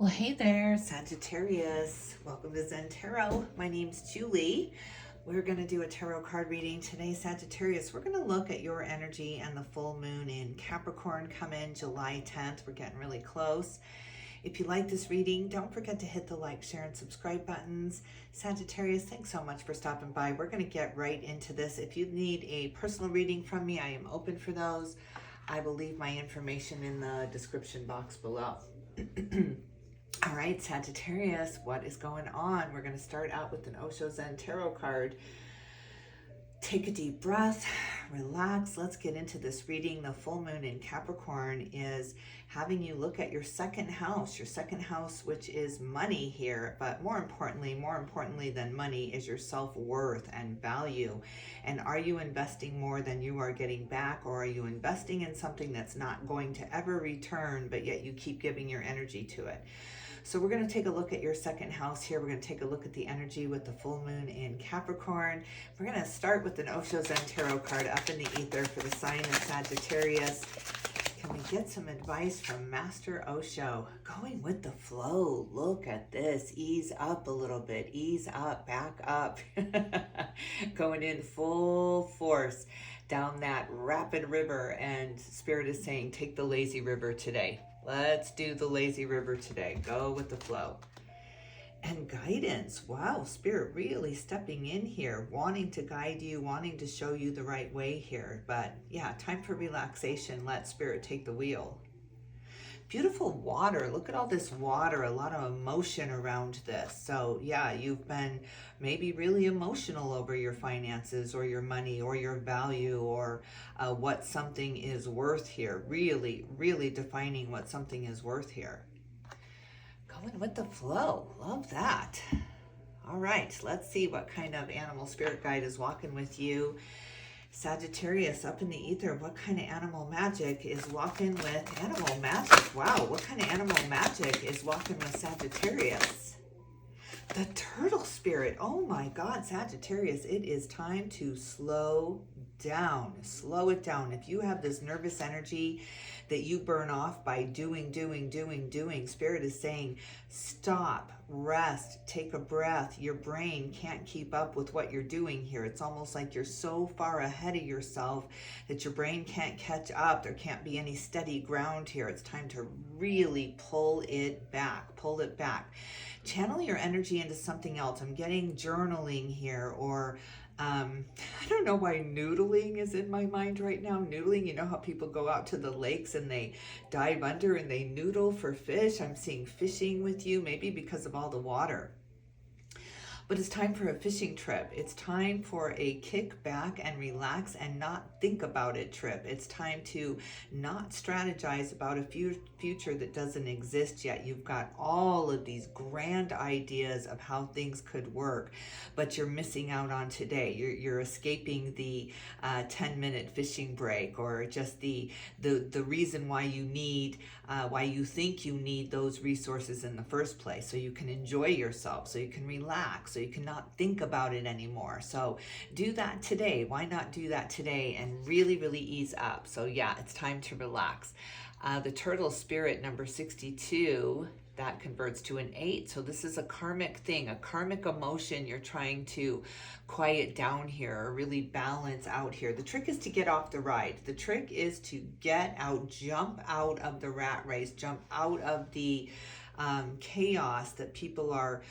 Well, hey there, Sagittarius. Welcome to Zen Tarot. My name's Julie. We're going to do a tarot card reading today, Sagittarius. We're going to look at your energy and the full moon in Capricorn come in July 10th. We're getting really close. If you like this reading, don't forget to hit the like, share, and subscribe buttons. Sagittarius, thanks so much for stopping by. We're going to get right into this. If you need a personal reading from me, I am open for those. I will leave my information in the description box below. All right, Sagittarius, what is going on? We're going to start out with an Osho Zen Tarot card. Take a deep breath, relax. Let's get into this reading. The full moon in Capricorn is having you look at your second house, which is money here. But more importantly than money is your self-worth and value. And are you investing more than you are getting back, or are you investing in something that's not going to ever return, but yet you keep giving your energy to it? So we're going to take a look at your second house here. We're going to take a look at the energy with the full moon in Capricorn. We're going to start with an Osho Zen Tarot card up in the ether for the sign of Sagittarius. Can we get some advice from Master Osho? Going with the flow. Look at this. Ease up a little bit. Ease up. Back up. Going in full force down that rapid river. And Spirit is saying, take the lazy river today. Let's do the lazy river today. Go with the flow. And guidance. Wow, Spirit really stepping in here, wanting to guide you, wanting to show you the right way here. But yeah, time for relaxation. Let Spirit take the wheel. Beautiful water. Look at all this water, a lot of emotion around this. So yeah, you've been maybe really emotional over your finances or your money or your value or what something is worth here. Really, really defining what something is worth here. Going with the flow. Love that. All right, let's see what kind of animal spirit guide is walking with you. Sagittarius, up in the ether, what kind of animal magic is walking with animal magic? Wow, what kind of animal magic is walking with Sagittarius? The turtle spirit. Oh my God, Sagittarius, it is time to slow down. Slow it down. If you have this nervous energy that you burn off by doing, Spirit is saying, stop, rest, take a breath. Your brain can't keep up with what you're doing here. It's almost like you're so far ahead of yourself that your brain can't catch up. There can't be any steady ground here. It's time to really pull it back. Pull it back. Channel your energy into something else. I'm getting journaling here, or I don't know why noodling is in my mind right now. Noodling, you know how people go out to the lakes and they dive under and they noodle for fish? I'm seeing fishing with you, maybe because of all the water. But it's time for a fishing trip. It's time for a kick back and relax and not think about it trip. It's time to not strategize about a future that doesn't exist yet. You've got all of these grand ideas of how things could work, but you're missing out on today. You're escaping the 10-minute fishing break, or just the reason why you need, why you think you need those resources in the first place, so you can enjoy yourself, so you can relax, so you cannot think about it anymore. So do that today. Why not do that today and really, really ease up? So yeah, it's time to relax. The turtle spirit, number 62, that converts to an 8. So this is a karmic thing, a karmic emotion you're trying to quiet down here, or really balance out here. The trick is to get off the ride. The trick is to get out, jump out of the rat race, jump out of the chaos that people are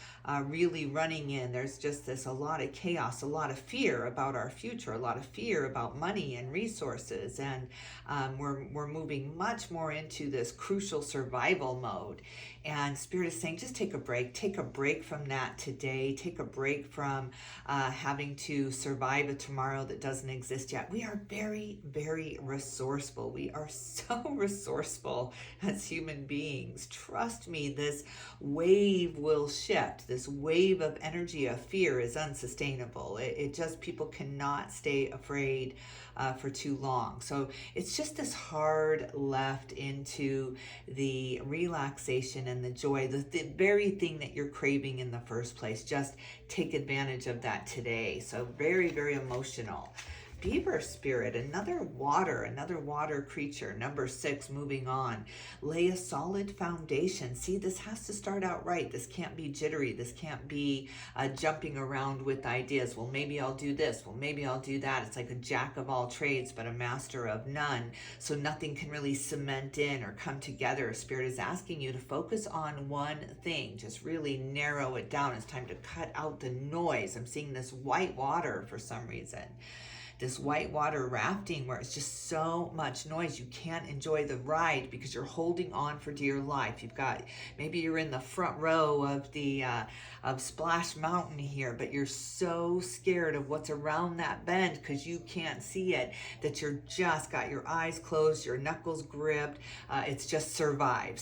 really running in. There's just a lot of chaos, a lot of fear about our future, a lot of fear about money and resources, and we're moving much more into this crucial survival mode. And Spirit is saying, just take a break from that today. Take a break from having to survive a tomorrow that doesn't exist yet. We are very, very resourceful. We are so resourceful as human beings. Trust me, this wave will shift. This wave of energy of fear is unsustainable. It just, people cannot stay afraid for too long. So it's just this hard left into the relaxation and the joy, the very thing that you're craving in the first place. Just take advantage of that today. So very, very emotional. beaver spirit, another water creature. Number 6, moving on. Lay a solid foundation. See, this has to start out right. This can't be jittery. This can't be jumping around with ideas. Well, maybe I'll do this. Well, maybe I'll do that. It's like a jack of all trades, but a master of none. So nothing can really cement in or come together. Spirit is asking you to focus on one thing. Just really narrow it down. It's time to cut out the noise. I'm seeing this white water for some reason. This white water rafting where it's just so much noise. You can't enjoy the ride because you're holding on for dear life. You've got, maybe you're in the front row of the of Splash Mountain here, but you're so scared of what's around that bend because you can't see it, that you're just got your eyes closed, your knuckles gripped. It's just survive.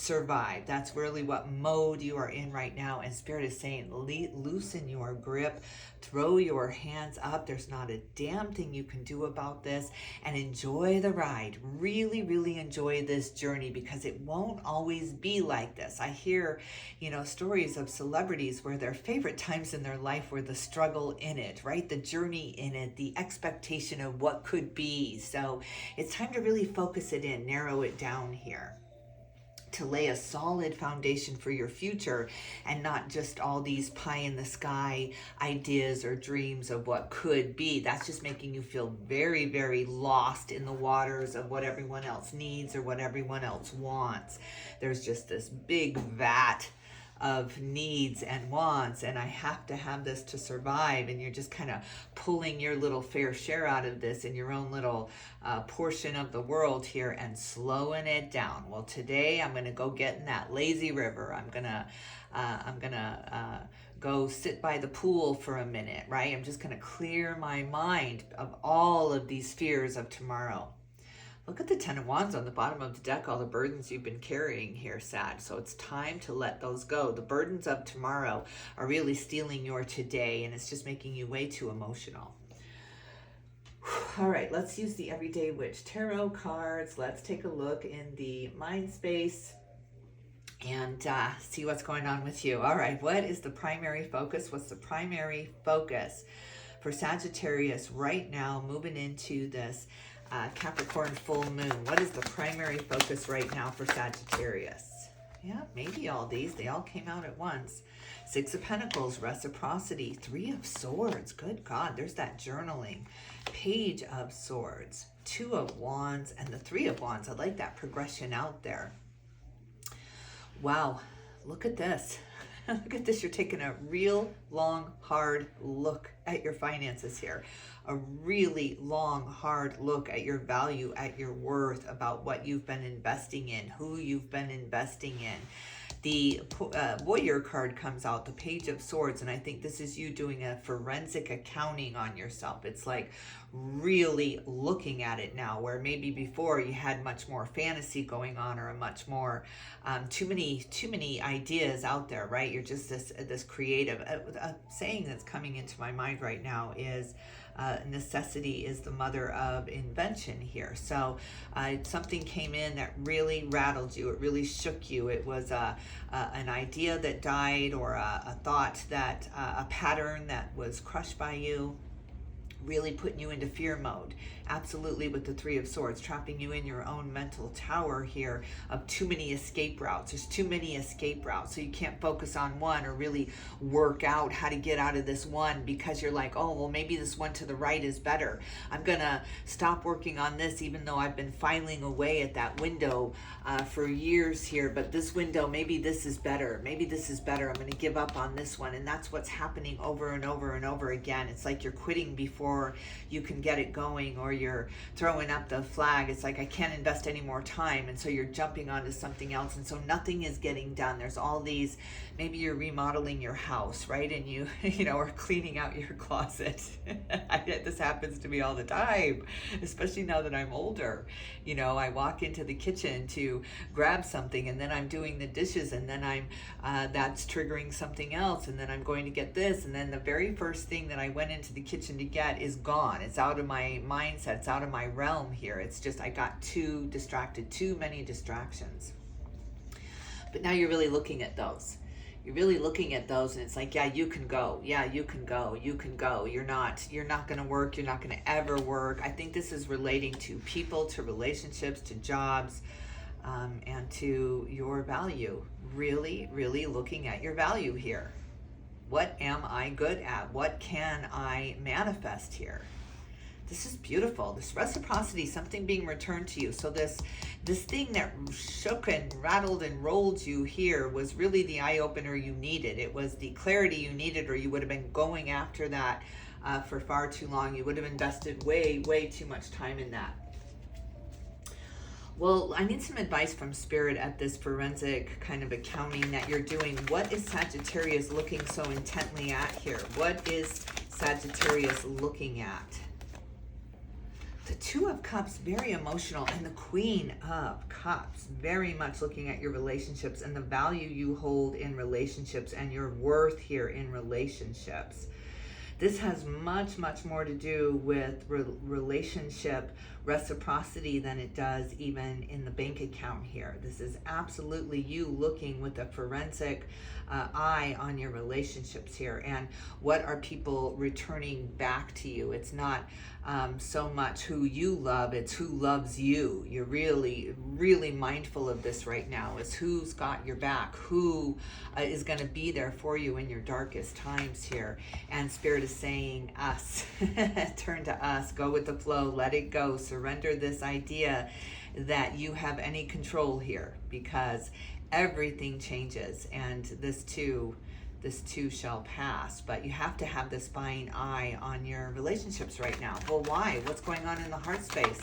That's really what mode you are in right now. And Spirit is saying, loosen your grip, throw your hands up. There's not a damn thing you can do about this, and enjoy the ride. Really, really enjoy this journey because it won't always be like this. I hear, stories of celebrities where their favorite times in their life were the struggle in it, right? The journey in it, the expectation of what could be. So it's time to really focus it in, narrow it down here, to lay a solid foundation for your future and not just all these pie in the sky ideas or dreams of what could be. That's just making you feel very, very lost in the waters of what everyone else needs or what everyone else wants. There's just this big vat of needs and wants, and I have to have this to survive, and you're just kind of pulling your little fair share out of this in your own little portion of the world here and slowing it down. Well, today I'm going to go get in that lazy river. I'm gonna go sit by the pool for a minute, right? I'm just going to clear my mind of all of these fears of tomorrow. Look at the 10 of Wands on the bottom of the deck, all the burdens you've been carrying here, Sag. So it's time to let those go. The burdens of tomorrow are really stealing your today, and it's just making you way too emotional. All right, let's use the Everyday Witch Tarot cards. Let's take a look in the mind space and see what's going on with you. All right, what is the primary focus? What's the primary focus for Sagittarius right now, moving into this Capricorn full moon? What is the primary focus right now for Sagittarius? Yeah, maybe all these. They all came out at once. 6 of Pentacles, reciprocity. 3 of Swords. Good God, there's that journaling. Page of Swords. 2 of Wands and the 3 of Wands. I like that progression out there. Wow, look at this. Look at this. You're taking a real long, hard look at your finances here. A really long, hard look at your value, at your worth, about what you've been investing in, who you've been investing in. The Warrior card comes out, the Page of Swords, and I think this is you doing a forensic accounting on yourself. It's like really looking at it now, where maybe before you had much more fantasy going on, or a much more too many ideas out there, right? You're just this creative. A saying that's coming into my mind right now is necessity is the mother of invention here. So something came in that really rattled you. It really shook you. It was an idea that died, or a thought that a pattern that was crushed by you, really putting you into fear mode. Absolutely, with the 3 of Swords, trapping you in your own mental tower here of too many escape routes. There's too many escape routes, so you can't focus on one or really work out how to get out of this one, because you're like, oh, well, maybe this one to the right is better. I'm gonna stop working on this, even though I've been filing away at that window for years here, but this window, maybe this is better. Maybe this is better. I'm gonna give up on this one. And that's what's happening over and over and over again. It's like you're quitting before you can get it going, or you're throwing up the flag. It's like, I can't invest any more time, and so you're jumping onto something else, and so nothing is getting done. There's all these, maybe you're remodeling your house, right? And you are cleaning out your closet. This happens to me all the time, especially now that I'm older. I walk into the kitchen to grab something, and then I'm doing the dishes, and then that's triggering something else, and then I'm going to get this, and then the very first thing that I went into the kitchen to get is gone. It's out of my mindset. It's out of my realm here. It's just, I got too distracted, too many distractions. But now you're really looking at those. You're really looking at those and it's like, yeah, you can go. Yeah, you can go. You can go. You're not going to work. You're not going to ever work. I think this is relating to people, to relationships, to jobs, and to your value. Really, really looking at your value here. What am I good at? What can I manifest here? This is beautiful. This reciprocity, something being returned to you. So this thing that shook and rattled and rolled you here was really the eye-opener you needed. It was the clarity you needed, or you would have been going after that for far too long. You would have invested way, way too much time in that. Well, I need some advice from Spirit at this forensic kind of accounting that you're doing. What is Sagittarius looking so intently at here? What is Sagittarius looking at? The Two of Cups, very emotional, and the Queen of Cups, very much looking at your relationships and the value you hold in relationships and your worth here in relationships. This has much, much more to do with relationship reciprocity than it does even in the bank account here. This is absolutely you looking with a forensic eye on your relationships here, and what are people returning back to you. It's not so much who you love, it's who loves you. You're really, really mindful of this right now, is who's got your back, who is going to be there for you in your darkest times here. And Spirit is saying us. Turn to us, go with the flow, let it go, surrender this idea that you have any control here, because everything changes, and this too shall pass. But you have to have this fine eye on your relationships right now. Well, why? What's going on in the heart space?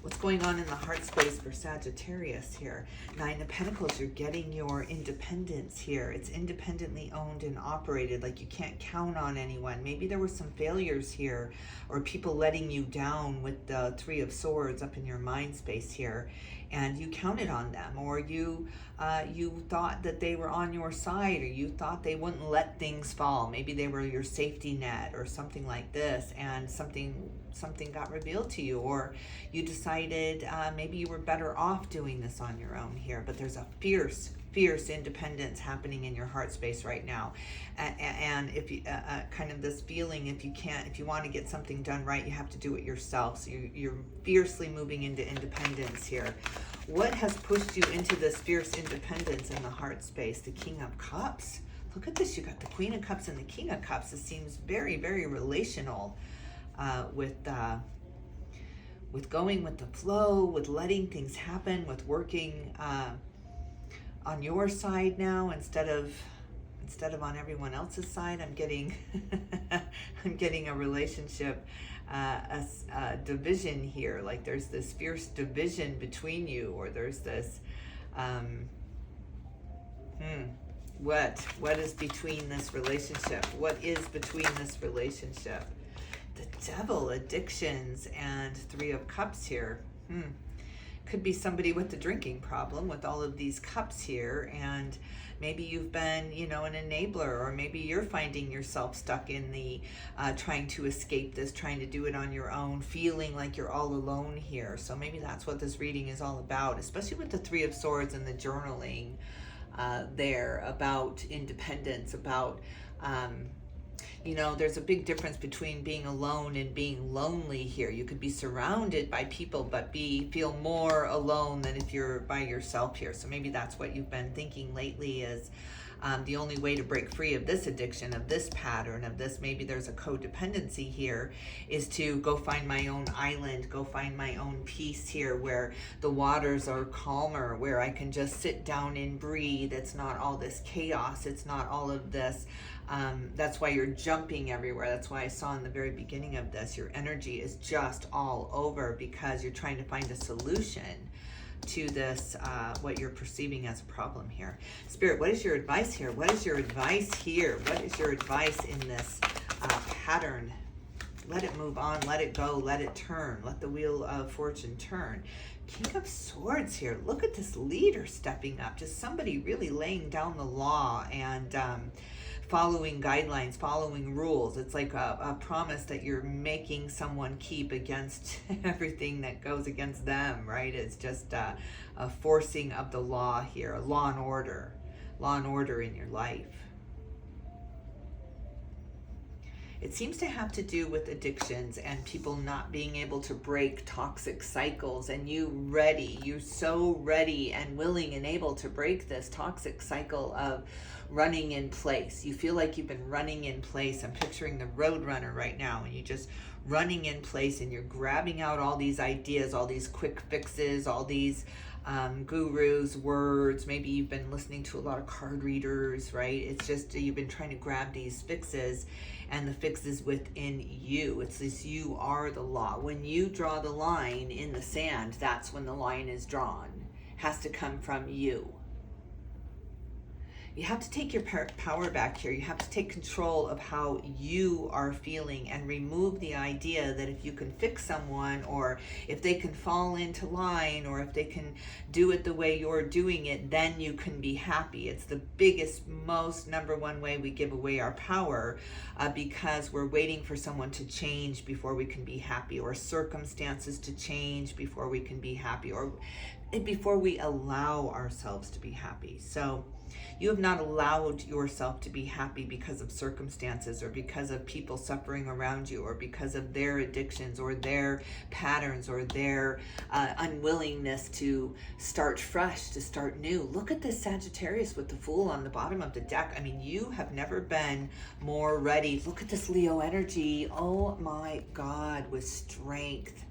What's going on in the heart space for Sagittarius here? Nine of Pentacles, you're getting your independence here. It's independently owned and operated, like you can't count on anyone. Maybe there were some failures here, or people letting you down with the Three of Swords up in your mind space here, and you counted on them, or you thought that they were on your side, or you thought they wouldn't let things fall. Maybe they were your safety net or something like this, and something got revealed to you, or you decided maybe you were better off doing this on your own here. But there's a fierce independence happening in your heart space right now, and if you kind of this feeling, if you want to get something done right, you have to do it yourself. So you're fiercely moving into independence here. What has pushed you into this fierce independence in the heart space? The King of Cups. Look at this. You got the Queen of Cups and the King of Cups. It seems very, very relational with going with the flow, with letting things happen, with working on your side now instead of on everyone else's side. I'm getting I'm getting a relationship a division here, like there's this fierce division between you, or there's this what is between this relationship? What is between this relationship? The Devil, addictions, and Three of Cups here. Could be somebody with the drinking problem with all of these cups here, and maybe you've been, an enabler, or maybe you're finding yourself stuck in the trying to escape this, trying to do it on your own, feeling like you're all alone here. So maybe that's what this reading is all about, especially with the Three of Swords and the journaling there about independence, about there's a big difference between being alone and being lonely here. You could be surrounded by people, but feel more alone than if you're by yourself here. So maybe that's what you've been thinking lately, is the only way to break free of this addiction, of this pattern, of this, maybe there's a codependency here, is to go find my own island, go find my own peace here, where the waters are calmer, where I can just sit down and breathe. It's not all this chaos. It's not all of this. That's why you're jumping everywhere. That's why I saw in the very beginning of this, your energy is just all over, because you're trying to find a solution to this, what you're perceiving as a problem here. Spirit, what is your advice here? What is your advice here? What is your advice in this pattern? Let it move on, let it go, let it turn, let the wheel of fortune turn. King of Swords here. Look at this leader stepping up, just somebody really laying down the law and following guidelines, following rules. It's like a promise that you're making someone keep against everything that goes against them, right? It's just a forcing of the law here, law and order law and order in your life. It seems to have to do with addictions and people not being able to break toxic cycles, and you're so ready and willing and able to break this toxic cycle of running in place. You feel like you've been running in place. I'm picturing the road runner right now, and you're just running in place, and you're grabbing out all these ideas, all these quick fixes, all these gurus, words. Maybe you've been listening to a lot of card readers, right? It's just you've been trying to grab these fixes, and the fix is within you. It's this: you are the law. When you draw the line in the sand, that's when the line is drawn. It has to come from you. You have to take your power back here. You have to take control of how you are feeling and remove the idea that if you can fix someone, or if they can fall into line, or if they can do it the way you're doing it, then you can be happy. It's the biggest, most number one way we give away our power, because we're waiting for someone to change before we can be happy, or circumstances to change before we can be happy, or before we allow ourselves to be happy. So you have not allowed yourself to be happy because of circumstances, or because of people suffering around you, or because of their addictions, or their patterns, or their unwillingness to start fresh, to start new. Look at this Sagittarius with the Fool on the bottom of the deck. I mean, you have never been more ready. Look at this Leo energy. Oh my God, with strength.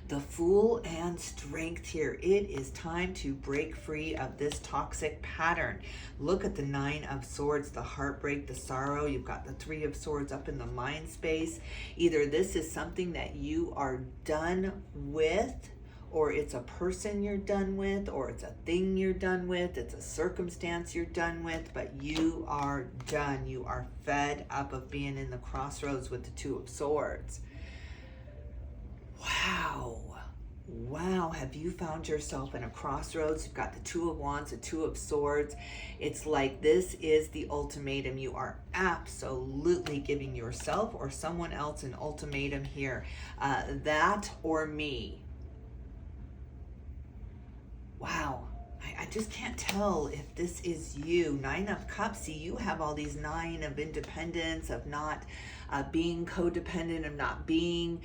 The Fool and strength here. It is time to break free of this toxic pattern. Look at the Nine of Swords, the heartbreak, the sorrow. You've got the Three of Swords up in the mind space. Either this is something that you are done with, or it's a person you're done with, or it's a thing you're done with, it's a circumstance you're done with, but you are done. You are fed up of being in the crossroads with the Two of Swords. Wow, have you found yourself in a crossroads? You've got the Two of Wands, the Two of Swords. It's like this is the ultimatum. You are absolutely giving yourself or someone else an ultimatum here. That or me. Wow. I just can't tell if this is you. Nine of Cups. See, you have all these nine of independence, of not being codependent, of not being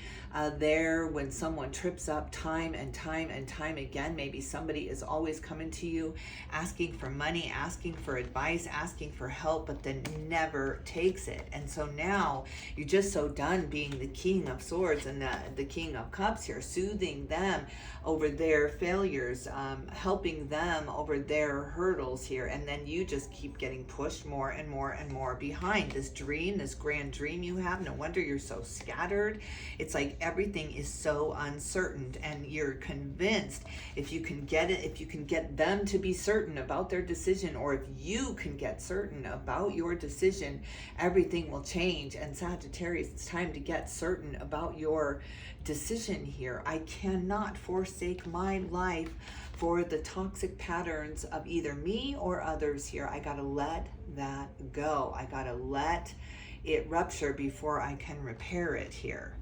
there when someone trips up time and time and time again. Maybe somebody is always coming to you asking for money, asking for advice, asking for help, but then never takes it. And so now you're just so done being the King of Swords and the King of Cups here, soothing them over their failures, helping them over their hurdles here, and then you just keep getting pushed more and more and more behind. This dream, this grand dream you have, no wonder you're so scattered. It's like everything is so uncertain, and you're convinced if you can get it, if you can get them to be certain about their decision, or if you can get certain about your decision, everything will change. And Sagittarius, it's time to get certain about your decision here. I cannot forsake my life for the toxic patterns of either me or others here. I gotta let that go. I gotta let it rupture before I can repair it here.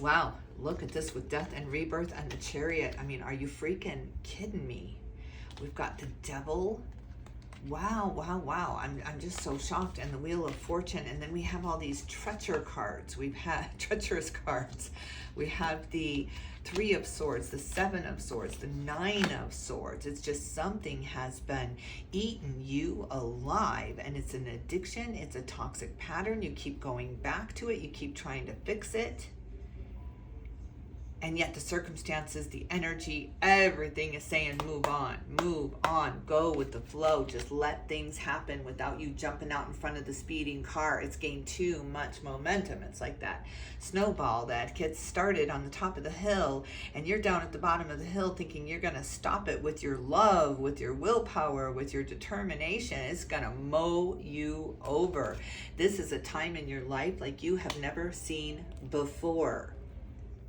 Wow, look at this with Death and Rebirth and the Chariot. I mean, are you freaking kidding me? We've got the Devil. Wow. I'm just so shocked. And the Wheel of Fortune. And then we have all these treacherous cards. We've had treacherous cards. We have the Three of Swords, the Seven of Swords, the Nine of Swords. It's just something has been eating you alive, and it's an addiction. It's a toxic pattern. You keep going back to it. You keep trying to fix it. And yet the circumstances, the energy, everything is saying move on, go with the flow. Just let things happen without you jumping out in front of the speeding car. It's gained too much momentum. It's like that snowball that gets started on the top of the hill, and you're down at the bottom of the hill thinking you're going to stop it with your love, with your willpower, with your determination. It's going to mow you over. This is a time in your life like you have never seen before.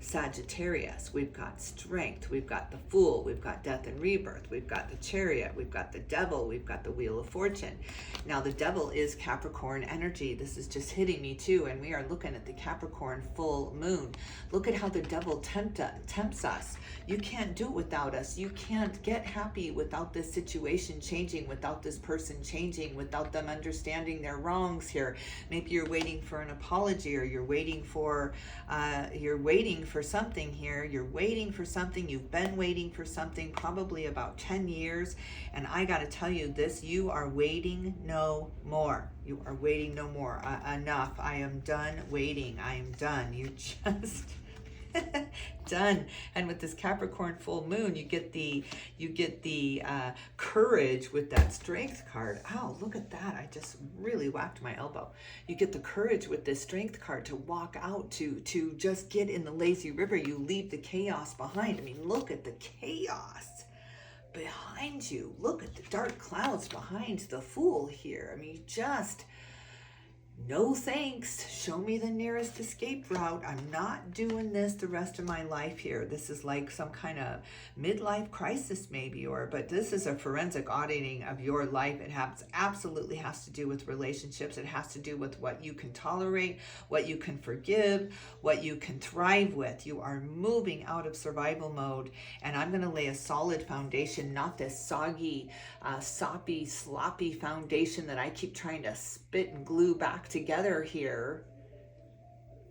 Sagittarius, we've got strength, we've got the Fool, we've got death and rebirth, we've got the Chariot, we've got the Devil, we've got the Wheel of Fortune. Now the Devil is Capricorn energy. This is just hitting me too, and we are looking at the Capricorn full moon. Look at how the Devil tempts us. You can't do it without us. You can't get happy without this situation changing, without this person changing, without them understanding their wrongs here. Maybe you're waiting for an apology, or you're waiting for something here. You're waiting for something. You've been waiting for something probably about 10 years. And I got to tell you this, you are waiting no more. You are waiting no more. Enough. I am done waiting. I am done. You just done. And with this Capricorn full moon, you get the courage with that strength card. Ow, look at that. I just really whacked my elbow. You get the courage with this strength card to walk out, to just get in the lazy river. You leave the chaos behind. I mean, look at the chaos behind you. Look at the dark clouds behind the Fool here. I mean, just no thanks. Show me the nearest escape route. I'm not doing this the rest of my life here. This is like some kind of midlife crisis maybe, but this is a forensic auditing of your life. It absolutely has to do with relationships. It has to do with what you can tolerate, what you can forgive, what you can thrive with. You are moving out of survival mode, and I'm going to lay a solid foundation, not this soggy, soppy, sloppy foundation that I keep trying to spit and glue back together here.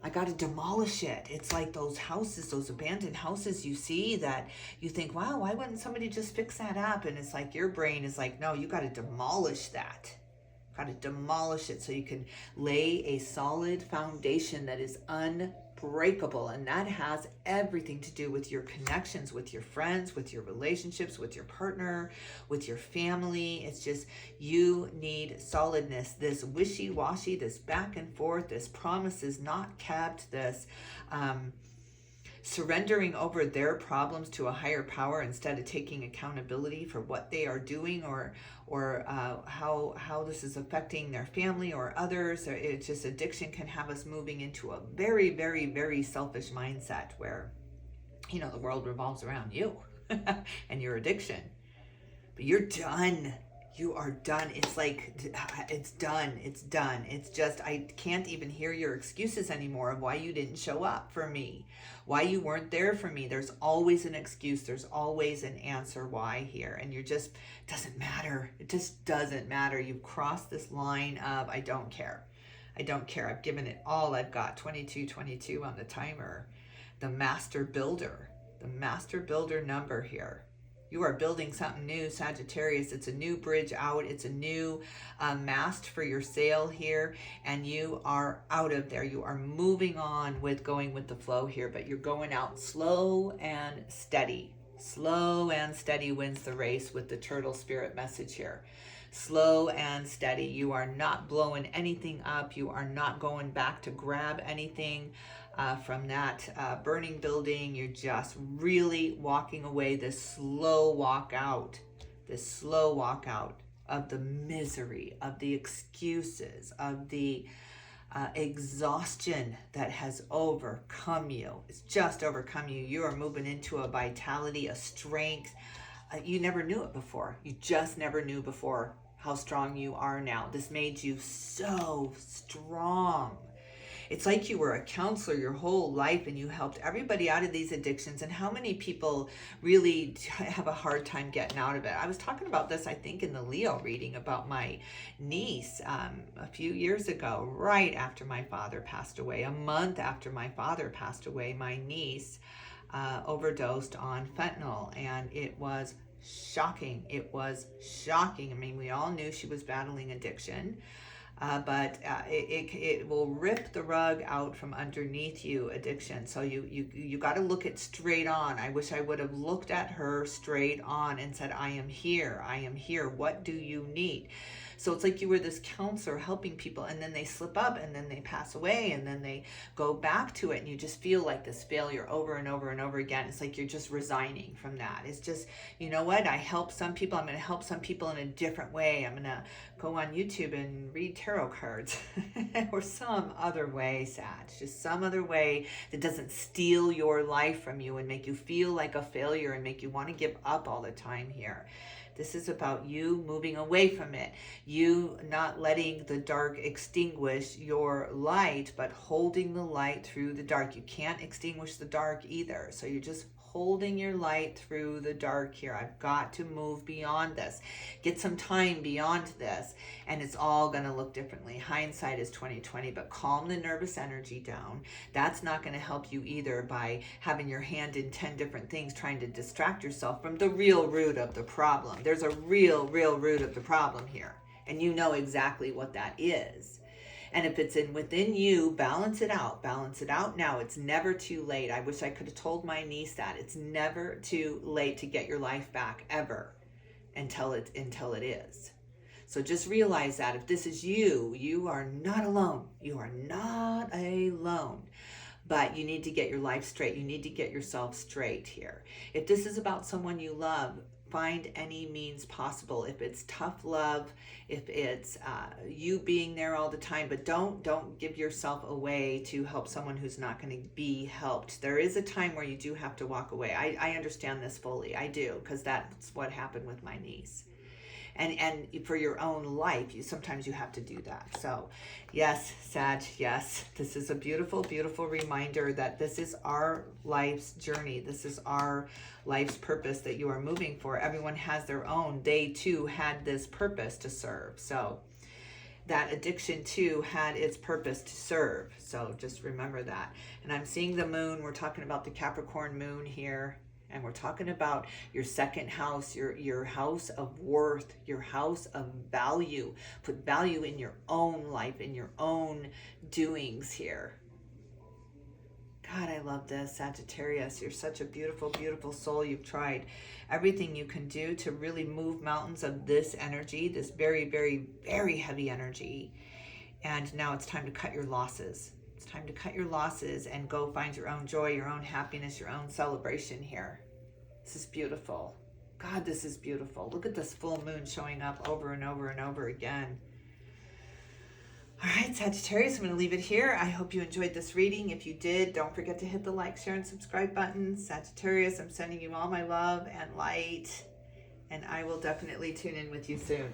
I got to demolish it. It's like those houses, those abandoned houses you see that you think, wow, why wouldn't somebody just fix that up? And it's like your brain is like, no, you got to demolish that. Got to demolish it so you can lay a solid foundation that is unbreakable. And that has everything to do with your connections with your friends, with your relationships, with your partner, with your family. It's just, you need solidness. This wishy-washy, this back and forth, this promises not kept, this surrendering over their problems to a higher power instead of taking accountability for what they are doing, or how this is affecting their family or others. It's just, addiction can have us moving into a very, very, very selfish mindset where, the world revolves around you and your addiction. But you're done. You are done. It's like, it's done. It's done. It's just, I can't even hear your excuses anymore of why you didn't show up for me, why you weren't there for me. There's always an excuse. There's always an answer why here. And you're just, doesn't matter. It just doesn't matter. You've crossed this line of, I don't care. I don't care. I've given it all I've got. 2222 on the timer. The master builder number here. You are building something new, Sagittarius. It's a new bridge out. It's a new mast for your sail here. And you are out of there. You are moving on with going with the flow here. But you're going out slow and steady. Slow and steady wins the race with the turtle spirit message here. Slow and steady. You are not blowing anything up. You are not going back to grab anything from that burning building. You're just really walking away, this slow walk out of the misery, of the excuses, of the exhaustion that has overcome you. It's just overcome you. You are moving into a vitality, a strength. You never knew it before. You just never knew before how strong you are now. This made you so strong. It's like you were a counselor your whole life and you helped everybody out of these addictions. And how many people really have a hard time getting out of it? I was talking about this, I think, in the Leo reading about my niece a few years ago, right after my father passed away. A month after my father passed away, my niece overdosed on fentanyl, and it was shocking. It was shocking. I mean, we all knew she was battling addiction. But it will rip the rug out from underneath you, addiction. So you got to look it straight on. I wish I would have looked at her straight on and said, I am here. I am here. What do you need? So it's like you were this counselor helping people, and then they slip up, and then they pass away, and then they go back to it, and you just feel like this failure over and over and over again. It's like you're just resigning from that. It's just, you know what? I help some people. I'm going to help some people in a different way. I'm going to go on YouTube and read tarot cards or some other way, Sag. Just some other way that doesn't steal your life from you and make you feel like a failure and make you want to give up all the time here. This is about you moving away from it, you not letting the dark extinguish your light, but holding the light through the dark. You can't extinguish the dark either. So you're just holding your light through the dark here. I've got to move beyond this. Get some time beyond this, and it's all going to look differently. Hindsight is 20/20, but calm the nervous energy down. That's not going to help you either by having your hand in 10 different things, trying to distract yourself from the real root of the problem. There's a real root of the problem here, and you know exactly what that is. And if it's within you, balance it out. Balance it out now. It's never too late. I wish I could have told my niece that. It's never too late to get your life back, ever, until it is. So just realize that if this is you, you are not alone. You are not alone. But you need to get your life straight. You need to get yourself straight here. If this is about someone you love, find any means possible. If it's tough love, if it's you being there all the time, but don't give yourself away to help someone who's not going to be helped. There is a time where you do have to walk away. I understand this fully. I do, because that's what happened with my niece. And for your own life, sometimes you have to do that. So yes, Sag, yes, this is a beautiful reminder that this is our life's journey. This is our life's purpose that you are moving for. Everyone has their own. They too had this purpose to serve. So that addiction too had its purpose to serve. So just remember that. And I'm seeing the moon. We're talking about the Capricorn moon here. And we're talking about your second house, your house of worth, your house of value. Put value in your own life, in your own doings here. God, I love this, Sagittarius. You're such a beautiful soul. You've tried everything you can do to really move mountains of this energy, this very heavy energy. And now it's time to cut your losses. It's time to cut your losses and go find your own joy, your own happiness, your own celebration here. This is beautiful. God, this is beautiful. Look at this full moon showing up over and over and over again. All right, Sagittarius, I'm going to leave it here. I hope you enjoyed this reading. If you did, don't forget to hit the like, share, and subscribe button. Sagittarius, I'm sending you all my love and light, and I will definitely tune in with you soon.